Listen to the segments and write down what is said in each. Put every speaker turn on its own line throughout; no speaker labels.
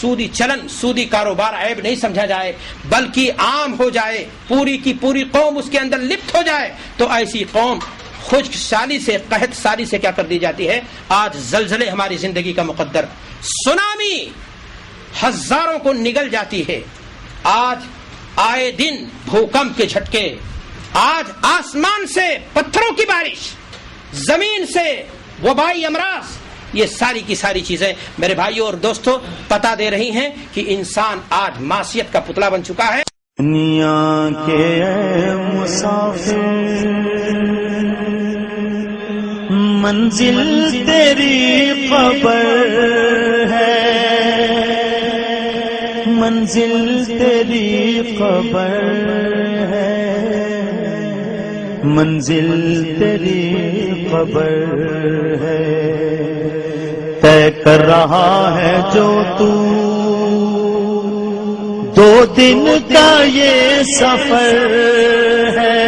سودی چلن، سودی کاروبار عیب نہیں سمجھا جائے، بلکہ عام ہو جائے، پوری کی پوری قوم اس کے اندر لپت ہو جائے، تو ایسی قوم خشک سالی سے، قحط سالی سے کیا کر دی جاتی ہے؟ آج زلزلے ہماری زندگی کا مقدر، سونامی ہزاروں کو نگل جاتی ہے، آج آئے دن بھوکمپ کے جھٹکے، آج آسمان سے پتھروں کی بارش، زمین سے وبائی امراض، یہ ساری کی ساری چیزیں میرے بھائیوں اور دوستوں پتا دے رہی ہیں کہ انسان آج معصیت کا پتلا بن چکا ہے۔
دنیا کے مسافر منزل تیری قبر ہے، منزل تیری قبر ہے، منزل تیری قبر ہے، طے کر رہا ہے جو تو دو دن کا یہ سفر ہے،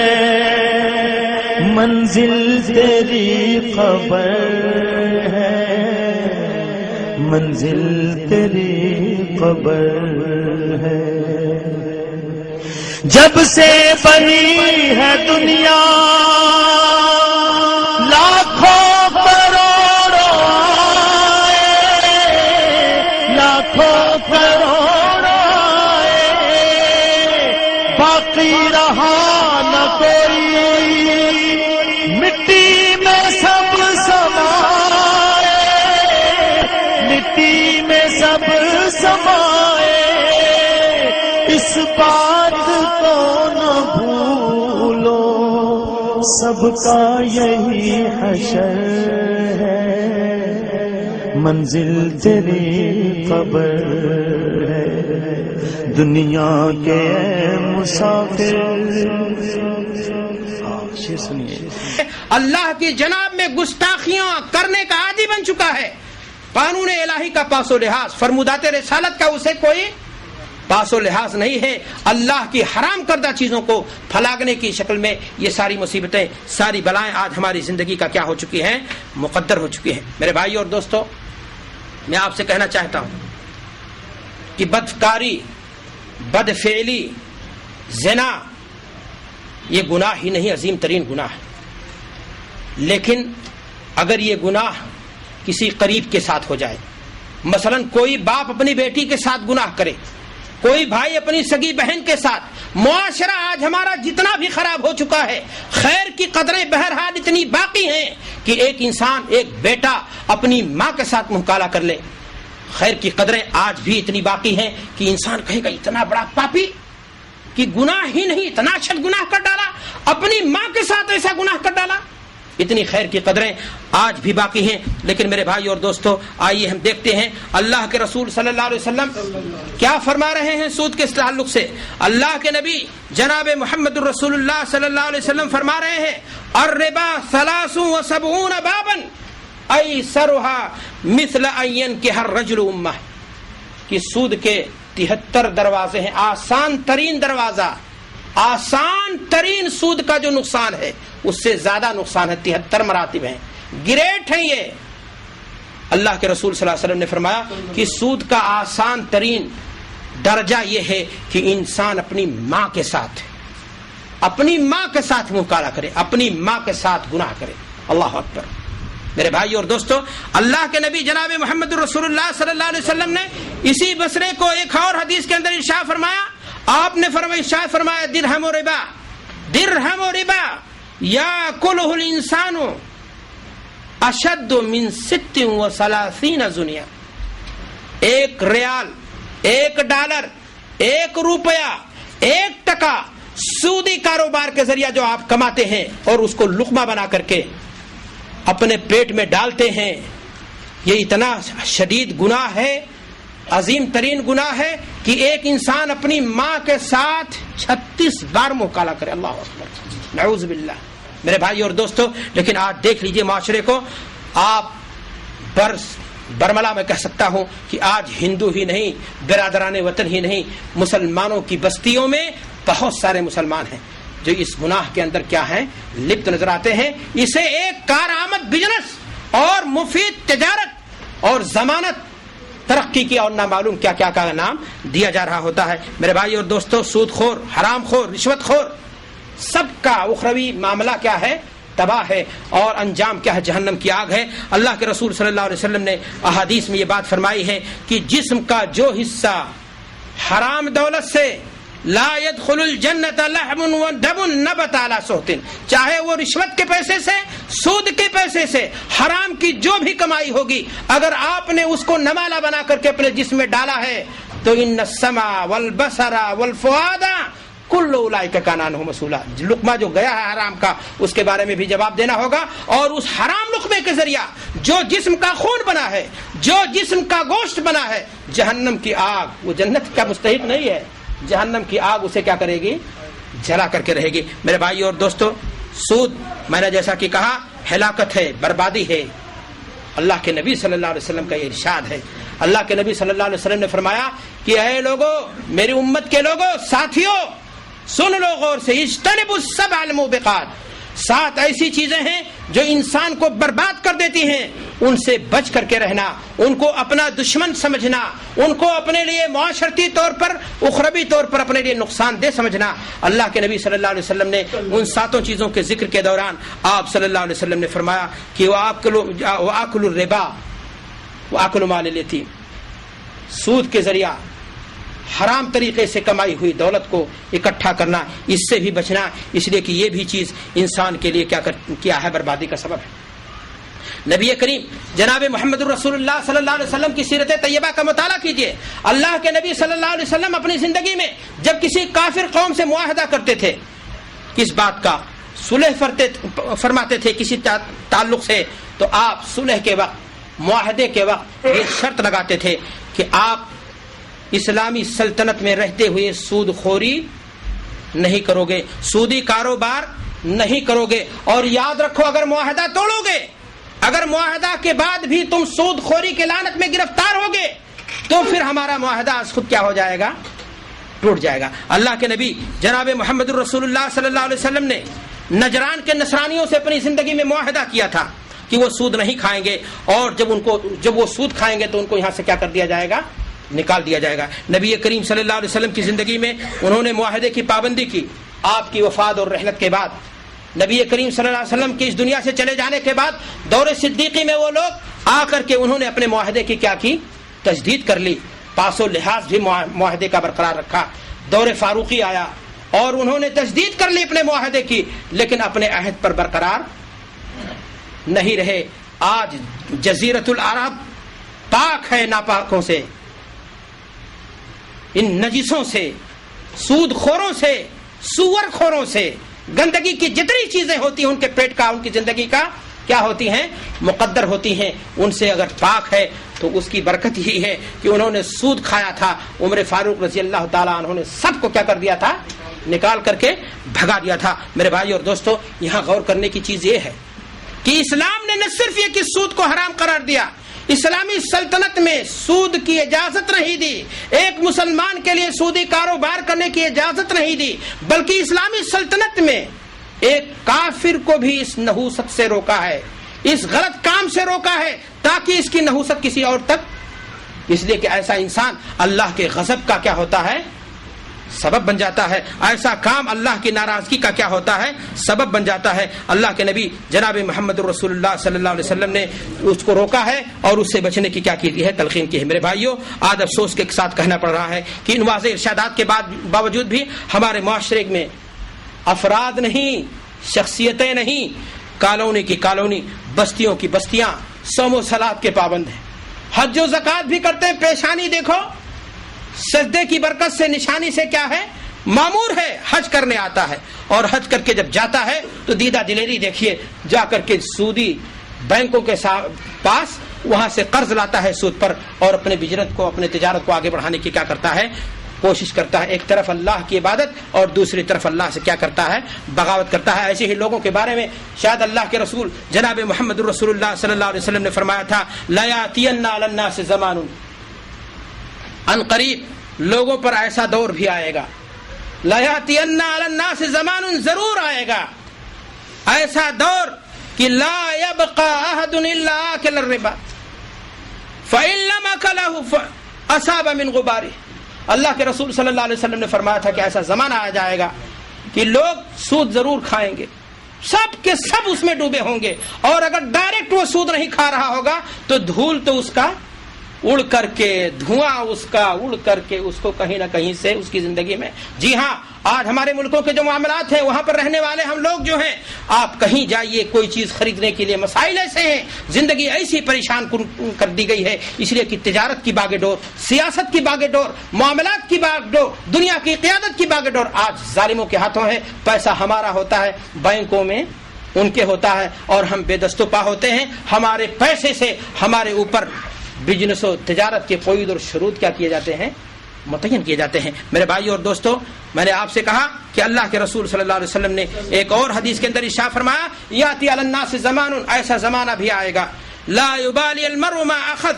منزل تیری قبر ہے، منزل تیری قبر ہے۔ جب سے بنی ہے دنیا لاکھوں کروڑوں آئے، لاکھوں کروڑوں آئے، باقی رہا نہ کوئی، مٹی میں سب سمائے، مٹی میں سب سمائے، اس بات کو نہ بھولو، سب کا یہی حشر ہے، منزل تیری قبر ہے، دنیا کے مسافر۔ سنیے،
اللہ کی جناب میں گستاخیاں کرنے کا عادی بن چکا ہے، قانون الہی کا پاس و لحاظ، فرمودات رسالت کا اسے کوئی پاس و لحاظ نہیں ہے، اللہ کی حرام کردہ چیزوں کو پھلاگنے کی شکل میں یہ ساری مصیبتیں، ساری بلائیں آج ہماری زندگی کا کیا ہو چکی ہیں؟ مقدر ہو چکی ہیں۔ میرے بھائی اور دوستو، میں آپ سے کہنا چاہتا ہوں کہ بدکاری، بدفعلی، زنا یہ گناہ ہی نہیں، عظیم ترین گناہ ہے، لیکن اگر یہ گناہ کسی قریب کے ساتھ ہو جائے، مثلا کوئی باپ اپنی بیٹی کے ساتھ گناہ کرے، کوئی بھائی اپنی سگی بہن کے ساتھ، معاشرہ آج ہمارا جتنا بھی خراب ہو چکا ہے، خیر کی قدریں بہرحال اتنی باقی ہیں کہ ایک انسان، ایک بیٹا اپنی ماں کے ساتھ منہ کالا کر لے، خیر کی قدریں آج بھی اتنی باقی ہیں کہ انسان کہے گا اتنا بڑا پاپی کہ گناہ ہی نہیں، اتنا اچھا گناہ کر ڈالا، اپنی ماں کے ساتھ ایسا گناہ کر ڈالا، اتنی خیر کی قدریں آج بھی باقی ہیں۔ لیکن میرے بھائی اور دوستو، آئیے ہم دیکھتے ہیں اللہ کے رسول صلی اللہ علیہ وسلم کیا فرما رہے ہیں سود کے تعلق سے۔ اللہ کے نبی جناب محمد الرسول اللہ صلی اللہ علیہ وسلم فرما رہے ہیں، الربا 73 بابا ایسرها مثل ان ينكح الرجل امه، کہ سود کے 73 دروازے ہیں، آسان ترین دروازہ، آسان ترین سود کا جو نقصان ہے اس سے زیادہ نقصان ہے، 73 مراتب ہیں، گریٹ ہیں یہ۔ اللہ کے رسول صلی اللہ علیہ وسلم نے فرمایا کہ سود کا آسان ترین درجہ یہ ہے کہ انسان اپنی ماں کے ساتھ، اپنی ماں کے ساتھ منہ کالا کرے، اپنی ماں کے ساتھ گناہ کرے۔ اللہ اکبر۔ میرے بھائی اور دوستو، اللہ کے نبی جناب محمد رسول اللہ صلی اللہ علیہ وسلم نے اسی مسئلے کو ایک اور حدیث کے اندر ارشاد فرمایا، آپ نے ارشاد فرمایا، درہم و ربا، درہم و ربا یاکلہ الانسان اشد من 36 زنیا، ایک ریال، ایک ڈالر، ایک روپیہ، ایک ٹکا سودی کاروبار کے ذریعہ جو آپ کماتے ہیں اور اس کو لقمہ بنا کر کے اپنے پیٹ میں ڈالتے ہیں، یہ اتنا شدید گناہ ہے، عظیم ترین گناہ ہے کہ ایک انسان اپنی ماں کے ساتھ 36 بار منہ کالا کرے۔ اللہ اکبر، نعوذ باللہ۔ میرے بھائی اور دوستو، لیکن آج دیکھ لیجئے معاشرے کو، آپ برملا میں کہہ سکتا ہوں کہ آج ہندو ہی نہیں، برادران وطن ہی نہیں، مسلمانوں کی بستیوں میں بہت سارے مسلمان ہیں جو اس گناہ کے اندر کیا ہیں؟ لپت نظر آتے ہیں۔ اسے ایک کارآمد بزنس اور مفید تجارت اور ضمانت ترقی کی اور نہ معلوم کیا کیا کا نام دیا جا رہا ہوتا ہے۔ میرے بھائی اور دوستو، سود خور، حرام خور، رشوت خور، سب کا اخروی معاملہ کیا ہے؟ تباہ ہے، اور انجام کیا ہے؟ جہنم کی آگ ہے۔ اللہ کے رسول صلی اللہ علیہ وسلم نے احادیث میں یہ بات فرمائی ہے کہ جسم کا جو حصہ حرام دولت سے لا يدخل الجنت لحم ودم نبت على سحت، چاہے وہ رشوت کے پیسے سے، سود کے پیسے سے، حرام کی جو بھی کمائی ہوگی، اگر آپ نے اس کو نمالہ بنا کر کے اپنے جسم میں ڈالا ہے تو ان السمع والبصر والفؤاد کل اولئک کان عنہ مسئولا، لقمہ جو گیا ہے حرام کا اس کے بارے میں بھی جواب دینا ہوگا، اور اس حرام لقمے کے ذریعہ جو جسم کا خون بنا ہے، جو جسم کا گوشت بنا ہے، جہنم کی آگ، وہ جنت کا مستحق نہیں ہے، جہنم کی آگ اسے کیا کرے گی؟ جلا کر کے رہے گی۔ میرے بھائی اور دوستو، سود میں نے جیسا کہ کہا ہلاکت ہے، بربادی ہے۔ اللہ کے نبی صلی اللہ علیہ وسلم کا یہ ارشاد ہے۔ اللہ کے نبی صلی اللہ علیہ وسلم نے فرمایا کہ اے لوگو، میری امت کے لوگو، ساتھیو، سن لو غور سے، اجتنبوا السبع الموبقات، 7 ایسی چیزیں ہیں جو انسان کو برباد کر دیتی ہیں، ان سے بچ کر کے رہنا، ان کو اپنا دشمن سمجھنا، ان کو اپنے لیے معاشرتی طور پر، اخروی طور پر اپنے لیے نقصان دہ سمجھنا۔ اللہ کے نبی صلی اللہ علیہ وسلم نے ان 7 چیزوں کے ذکر کے دوران آپ صلی اللہ علیہ وسلم نے فرمایا کہ وَآكُلُ الرِّبَا وَآكُلُ مَالِ الْيَتِيمِ، سود کے ذریعہ حرام طریقے سے کمائی ہوئی دولت کو اکٹھا کرنا، اس سے بھی بچنا، اس لیے کہ یہ بھی چیز انسان کے لیے کیا ہے؟ بربادی کا سبب ہے۔ نبی کریم جناب محمد الرسول اللہ صلی اللہ علیہ وسلم کی سیرت طیبہ کا مطالعہ کیجئے۔ اللہ کے نبی صلی اللہ علیہ وسلم اپنی زندگی میں جب کسی کافر قوم سے معاہدہ کرتے تھے، کس بات کا؟ صلح فرماتے تھے کسی تعلق سے، تو آپ صلح کے وقت، معاہدے کے وقت یہ شرط لگاتے تھے کہ آپ اسلامی سلطنت میں رہتے ہوئے سود خوری نہیں کرو گے، سودی کاروبار نہیں کرو گے، اور یاد رکھو اگر معاہدہ توڑو گے، اگر معاہدہ کے بعد بھی تم سود خوری کے لعنت میں گرفتار ہوگے تو پھر ہمارا معاہدہ خود کیا ہو جائے گا؟ ٹوٹ جائے گا۔ اللہ کے نبی جناب محمد الرسول اللہ صلی اللہ علیہ وسلم نے نجران کے نصرانیوں سے اپنی زندگی میں معاہدہ کیا تھا کہ وہ سود نہیں کھائیں گے، اور جب وہ سود کھائیں گے تو ان کو یہاں سے کیا کر دیا جائے گا؟ نکال دیا جائے گا۔ نبی کریم صلی اللہ علیہ وسلم کی زندگی میں انہوں نے معاہدے کی پابندی کی۔ آپ کی وفات اور رحلت کے بعد، نبی کریم صلی اللہ علیہ وسلم کی اس دنیا سے چلے جانے کے بعد، دور صدیقی میں وہ لوگ آ کر کے انہوں نے اپنے معاہدے کی کیا کی؟ تجدید کر لی، پاس و لحاظ بھی معاہدے کا برقرار رکھا۔ دور فاروقی آیا اور انہوں نے تجدید کر لی اپنے معاہدے کی، لیکن اپنے عہد پر برقرار نہیں رہے۔ آج جزیرۃ العرب پاک ہے ناپاکوں سے، ان نجسوں سے، سود خوروں سے، سور خوروں سے۔ گندگی کی جتنی چیزیں ہوتی ہیں ان کے پیٹ کا، ان کی زندگی کا کیا ہوتی ہیں؟ مقدر ہوتی ہیں۔ ان سے اگر پاک ہے تو اس کی برکت یہی ہے کہ انہوں نے سود کھایا تھا۔ عمر فاروق رضی اللہ تعالیٰ عنہ نے سب کو کیا کر دیا تھا؟ نکال کر کے بھگا دیا تھا۔ میرے بھائی اور دوستو، یہاں غور کرنے کی چیز یہ ہے کہ اسلام نے نہ صرف یہ کہ سود کو حرام قرار دیا، اسلامی سلطنت میں سود کی اجازت نہیں دی، ایک مسلمان کے لیے سودی کاروبار کرنے کی اجازت نہیں دی، بلکہ اسلامی سلطنت میں ایک کافر کو بھی اس نحوست سے روکا ہے، اس غلط کام سے روکا ہے، تاکہ اس کی نحوست کسی اور تک، اس لیے کہ ایسا انسان اللہ کے غضب کا کیا ہوتا ہے؟ سبب بن جاتا ہے۔ ایسا کام اللہ کی ناراضگی کا کیا ہوتا ہے؟ سبب بن جاتا ہے۔ اللہ کے نبی جناب محمد الرسول اللہ صلی اللہ علیہ وسلم نے اس کو روکا ہے اور اس سے بچنے کی کیا کی ہے؟ تلقین کی ہے۔ میرے بھائیوں، آج افسوس کے ساتھ کہنا پڑ رہا ہے کہ ان واضح ارشادات کے باوجود بھی ہمارے معاشرے میں افراد نہیں، شخصیتیں نہیں، کالونی کی کالونی، بستیوں کی بستیاں صوم و صلات کے پابند ہیں، حج و زکوٰۃ بھی کرتے ہیں۔ پیشانی دیکھو، سجدے کی برکت سے، نشانی سے کیا ہے؟ مامور ہے، حج کرنے آتا ہے، اور حج کر کے جب جاتا ہے تو دیدہ دلیری دیکھیے، جا کر کے سودی بینکوں کے پاس وہاں سے قرض لاتا ہے سود پر، اور اپنے بزنس کو، اپنے تجارت کو آگے بڑھانے کی کیا کرتا ہے؟ کوشش کرتا ہے۔ ایک طرف اللہ کی عبادت اور دوسری طرف اللہ سے کیا کرتا ہے؟ بغاوت کرتا ہے۔ ایسے ہی لوگوں کے بارے میں شاید اللہ کے رسول جناب محمد الرسول اللہ صلی اللہ علیہ وسلم نے فرمایا تھا، لا یاتین علی الناس زمان، ان قریب لوگوں پر ایسا دور بھی آئے گا، لا یاتین علی الناس زمان، ضرور آئے گا ایسا دور کہ لا یبقى احد الا آکل الربا، فَإِن لَمْ أَكَلَهُ أَصَابَ مِنْ غُبَارِهِ۔ اللہ کے رسول صلی اللہ علیہ وسلم نے فرمایا تھا کہ ایسا زمانہ آ جائے گا کہ لوگ سود ضرور کھائیں گے، سب کے سب اس میں ڈوبے ہوں گے، اور اگر ڈائریکٹ وہ سود نہیں کھا رہا ہوگا تو دھول تو اس کا اڑ کر کے، دھواں اس کا اڑ کر کے اس کو کہیں نہ کہیں سے اس کی زندگی میں، جی ہاں آج ہمارے ملکوں کے جو معاملات ہیں وہاں پر رہنے والے ہم لوگ جو ہیں، آپ کہیں جائیے کوئی چیز خریدنے کے لیے مسائل ایسے ہیں، زندگی ایسی پریشان کر دی گئی ہے، اس لیے کہ تجارت کی باغ ڈور، سیاست کی باغ ڈور، معاملات کی باغ ڈور، دنیا کی قیادت کی باغ ڈور آج ظالموں کے ہاتھوں ہے۔ پیسہ ہمارا ہوتا ہے، بینکوں میں ان کے ہوتا ہے، اور ہم بے دست و پا ہوتے ہیں، ہمارے پیسے سے ہمارے اوپر بزنس و تجارت کے قید اور شروط کیا کیے جاتے ہیں، متعین کیے جاتے ہیں۔ میرے بھائی اور دوستو، میں نے آپ سے کہا کہ اللہ کے رسول صلی اللہ علیہ وسلم نے ایک اور حدیث کے اندر ارشاد فرمایا، یاتی علی الناس زمان، ایسا زمانہ بھی آئے گا، لا یبالی المرء ما اخذ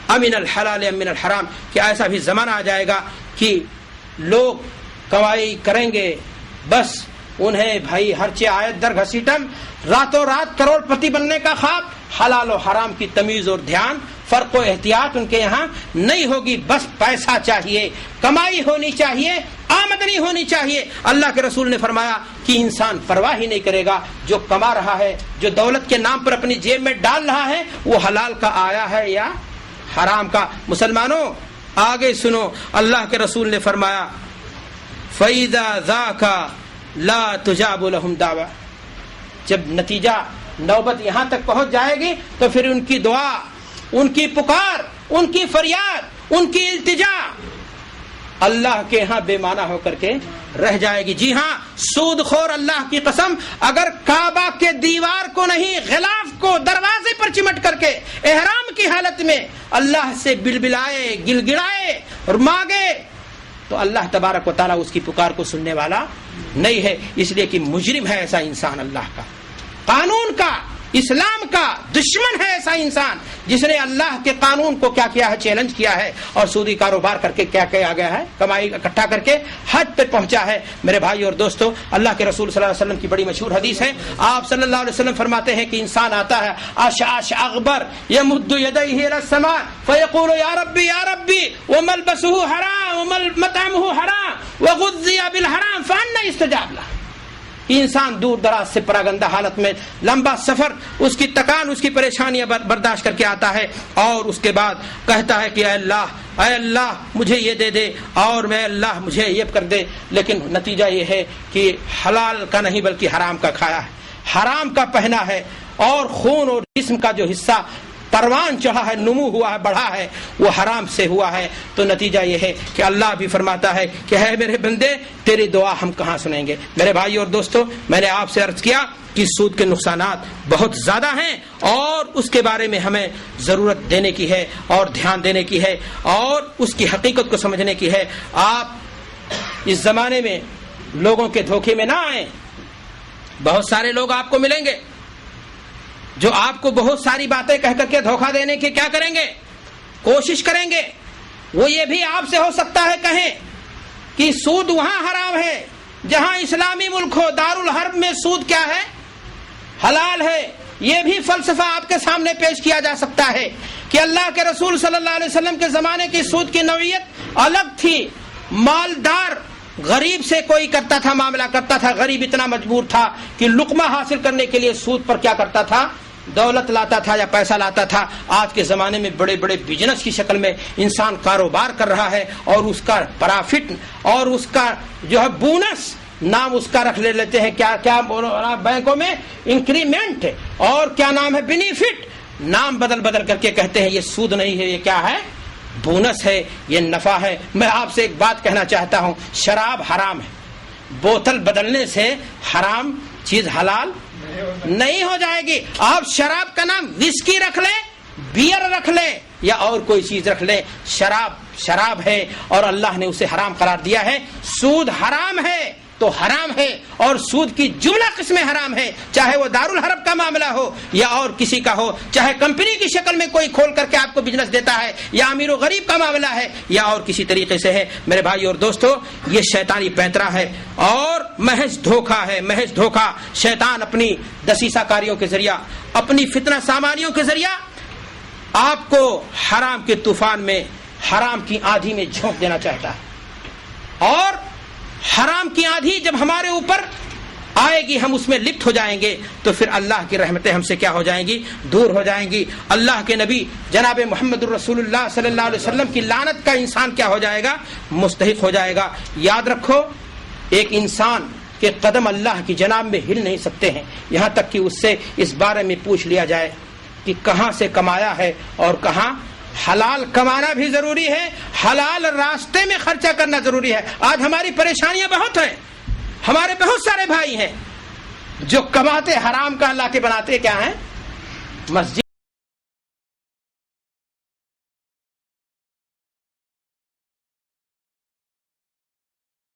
امن الحلال ام من الحرام، کہ ایسا بھی زمانہ آ جائے گا کہ لوگ کمائی کریں گے، بس انہیں بھائی ہرچے آیت در گھسیٹم، راتوں رات کروڑ پتی بننے کا خواب، حلال و حرام کی تمیز اور دھیان، فرق و احتیاط ان کے یہاں نہیں ہوگی، بس پیسہ چاہیے، کمائی ہونی چاہیے، آمدنی ہونی چاہیے۔ اللہ کے رسول نے فرمایا کہ انسان پرواہ ہی نہیں کرے گا، جو کما رہا ہے، جو دولت کے نام پر اپنی جیب میں ڈال رہا ہے، وہ حلال کا آیا ہے یا حرام کا۔ مسلمانوں آگے سنو، اللہ کے رسول نے فرمایا فَإِذَا ذَاكَ لَا تُجَابُ لَهُمْ دَعْوَةٌ، جب نتیجہ نوبت یہاں تک پہنچ جائے گی تو پھر ان کی دعا، ان کی پکار، ان کی فریاد، ان کی التجا اللہ کے ہاں بے معنی ہو کر کے رہ جائے گی۔ جی ہاں، سود خور اللہ کی قسم اگر کعبہ کے دیوار کو نہیں، غلاف کو دروازے پر چمٹ کر کے احرام کی حالت میں اللہ سے بلبلائے، گل گڑائے اور مانگے تو اللہ تبارک و تعالیٰ اس کی پکار کو سننے والا نہیں ہے، اس لیے کہ مجرم ہے ایسا انسان، اللہ کا، قانون کا، اسلام کا دشمن ہے ایسا انسان جس نے اللہ کے قانون کو کیا کیا ہے، چیلنج کیا ہے، اور سودی کاروبار کر کے کیا کیا گیا ہے، کمائی اکٹھا کر کے حد پہ پہنچا ہے۔ میرے بھائی اور دوستو، اللہ کے رسول صلی اللہ علیہ وسلم کی بڑی مشہور حدیث ہے، آپ صلی اللہ علیہ وسلم فرماتے ہیں کہ انسان آتا ہے اشعث اغبر یمد یدیہ الی السماء فیقول یا ربی یا ربی وملبسہ حرام ومطعمہ حرام وغذی بالحرام فأنی استجاب لہ۔ انسان دور دراز سے پراگندہ حالت میں لمبا سفر، اس کی تکان، اس کی پریشانیاں برداشت کر کے آتا ہے، اور اس کے بعد کہتا ہے کہ اے اللہ مجھے یہ دے دے، اور میں اللہ مجھے یہ کر دے، لیکن نتیجہ یہ ہے کہ حلال کا نہیں بلکہ حرام کا کھایا ہے، حرام کا پہنا ہے، اور خون اور جسم کا جو حصہ پروان چڑھا ہے، نمو ہوا ہے، بڑھا ہے، وہ حرام سے ہوا ہے۔ تو نتیجہ یہ ہے کہ اللہ بھی فرماتا ہے کہ ہے میرے بندے تیری دعا ہم کہاں سنیں گے۔ میرے بھائی اور دوستو، میں نے آپ سے عرض کیا کہ سود کے نقصانات بہت زیادہ ہیں، اور اس کے بارے میں ہمیں ضرورت دینے کی ہے اور دھیان دینے کی ہے اور اس کی حقیقت کو سمجھنے کی ہے۔ آپ اس زمانے میں لوگوں کے دھوکے میں نہ آئیں۔ بہت سارے لوگ آپ کو ملیں گے جو آپ کو بہت ساری باتیں کہہ کر کے دھوکہ دینے کی کیا کریں گے، کوشش کریں گے۔ وہ یہ بھی آپ سے ہو سکتا ہے کہیں کہ سود وہاں حرام ہے جہاں اسلامی ملک ہو، دارالحرب میں سود کیا ہے، حلال ہے۔ یہ بھی فلسفہ آپ کے سامنے پیش کیا جا سکتا ہے کہ اللہ کے رسول صلی اللہ علیہ وسلم کے زمانے کی سود کی نوعیت الگ تھی، مالدار غریب سے کوئی کرتا تھا، معاملہ کرتا تھا، غریب اتنا مجبور تھا کہ لقمہ حاصل کرنے کے لیے سود پر کیا کرتا تھا، دولت لاتا تھا یا پیسہ لاتا تھا۔ آج کے زمانے میں بڑے بڑے بزنس کی شکل میں انسان کاروبار کر رہا ہے، اور اس کا پرافٹ اور اس کا جو ہے بونس نام اس کا رکھ لیتے ہیں، کیا کیا بینکوں میں انکریمنٹ، اور کیا نام ہے بینیفٹ، نام بدل بدل کر کے کہتے ہیں۔ یہ سود نہیں ہے، یہ کیا ہے، بونس ہے، یہ نفع ہے۔ میں آپ سے ایک بات کہنا چاہتا ہوں، شراب حرام ہے، بوتل بدلنے سے حرام چیز حلال نہیں ہو جائے گی۔ آپ شراب کا نام وسکی رکھ لیں، بیئر رکھ لیں، یا اور کوئی چیز رکھ لیں، شراب ہے اور اللہ نے اسے حرام قرار دیا ہے۔ سود حرام ہے تو حرام ہے، اور سود کی جملہ قسمیں حرام ہے، چاہے وہ دارالحرب کا معاملہ ہو یا اور کسی کا ہو، چاہے کمپنی کی شکل میں کوئی کھول کر کے آپ کو بزنس دیتا ہے، یا امیر و غریب کا معاملہ ہے، یا اور کسی طریقے سے ہے۔ میرے بھائی اور دوستو، یہ شیطانی پینترا ہے اور محض دھوکہ ہے، محض دھوکہ۔ شیطان اپنی دسیسہ کاریوں کے ذریعہ، اپنی فتنہ سامانیوں کے ذریعہ آپ کو حرام کے طوفان میں، حرام کی آندھی میں جھونک دینا چاہتا ہے، اور حرام کی آندھی جب ہمارے اوپر آئے گی، ہم اس میں لپت ہو جائیں گے، تو پھر اللہ کی رحمتیں ہم سے کیا ہو جائیں گی؟ دور ہو جائیں گی۔ اللہ کے نبی جناب محمد الرسول اللہ صلی اللہ علیہ وسلم کی لعنت کا انسان کیا ہو جائے گا؟ مستحق ہو جائے گا۔ یاد رکھو، ایک انسان کے قدم اللہ کی جناب میں ہل نہیں سکتے ہیں یہاں تک کہ اس سے اس بارے میں پوچھ لیا جائے کہ کہاں سے کمایا ہے اور کہاں۔ حلال کمانا بھی ضروری ہے، حلال راستے میں خرچہ کرنا ضروری ہے۔ آج ہماری پریشانیاں بہت ہیں، ہمارے بہت سارے بھائی ہیں جو کماتے حرام کا، اللہ کے بناتے کیا ہیں؟ مسجد